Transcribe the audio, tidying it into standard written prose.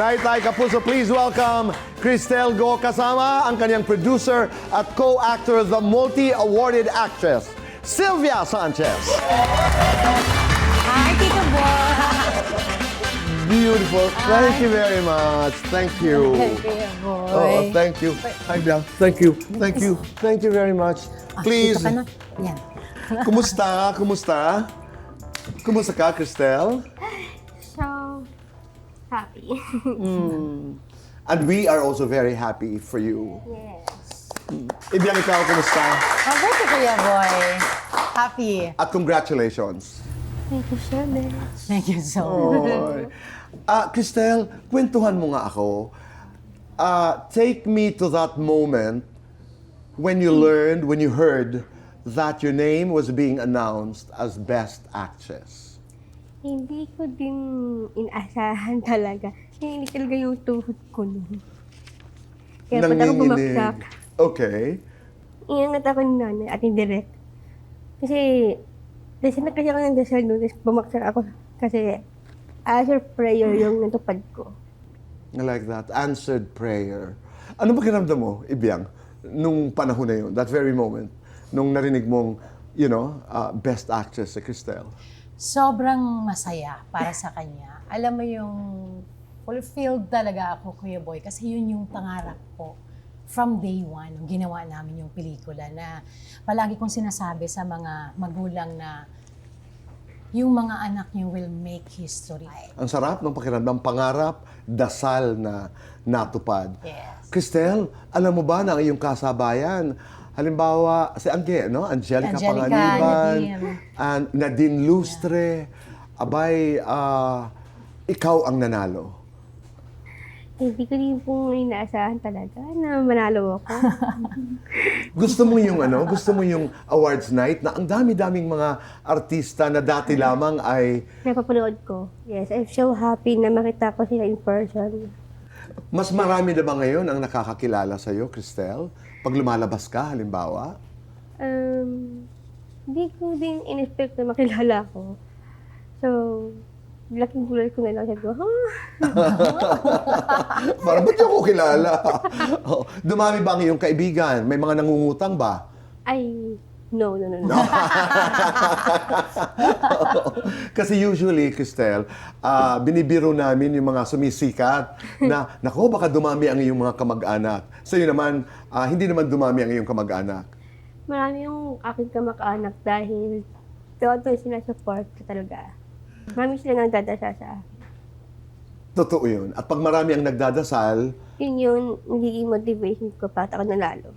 Naitay Kapuso, please welcome Cristel Go kasama ang kanyang producer at co-actor, the multi-awarded actress, Sylvia Sanchez. Hi, Tito Boy! Beautiful. Thank you very much. Thank you. Tito Boy. Oh, thank you. Hi, Biang. Thank you. Thank you. Thank you very much. Please. Dito ka na. Yan. Kumusta? Kumusta? Kumusta ka, Cristel? So, happy. And we are also very happy for you. Yes. Ibiang, ikaw, kumusta? Mabuti, Kuya Boy. Happy. At congratulations. Thank you so much. Thank you so much. Cristel, kwentuhan mo nga ako. Take me to that moment when you learned, when you heard that your name was being announced as Best Actress. Hindi ko din inaasahan talaga. Hindi talaga yung tuhod ko nun. Kaya pag ako bumaksak, Okay. iangat ako ni nanay at ni Direk. Kasi, dasal na kasi ako ng dasal nun, tapos bumaksak ako. Kasi, answer prayer yung natupad ko. I like that. Answered prayer. Ano ba kinamdam mo, Ibiang, nung panahon na yun, that very moment, nung narinig mong, you know, Best Actress si Cristel? Sobrang masaya para sa kanya. Alam mo yung fulfilled talaga ako, Kuya Boy, kasi yun yung pangarap ko from day one, nung ginawa namin yung pelikula na palagi kong sinasabi sa mga magulang na yung mga anak niyo will make history. Ang sarap ng pakiramdam, pangarap, dasal na natupad. Yes. Cristel, alam mo ba na ang iyong kasabayan, halimbawa, si Angelica Angelica, Panganiban, Nadine. and Nadine Lustre, abay, ikaw ang nanalo. Hindi ko din po inaasahan talaga na manalo ako. Gusto mo yung awards night na ang dami-daming mga artista na dati lamang ay Napapanood ko. Yes, I'm so happy na makita ko sila in person. mas marami na ba ngayon ang nakakakilala sa iyo, Cristel? Pag lumalabas ka, halimbawa? Hindi ko din in-expect na makilala ko. So, laking gulat ko na lang. Sabi ko, Parang ba't ako kilala? Oh, dumami ba ang iyong kaibigan? May mga nangungutang ba? Ay, no. Kasi usually, Cristel, binibiro namin yung mga sumisikat na, nako, baka dumami ang iyong mga kamag-anak. So yun naman, hindi naman dumami ang iyong kamag-anak. Marami yung aking kamag-anak dahil todo sinasupport ko talaga. Marami sila nagdadasal sa akin. Totoo yun. At pag marami ang nagdadasal, Yun yung nagiging motivation ko para ako nanalo.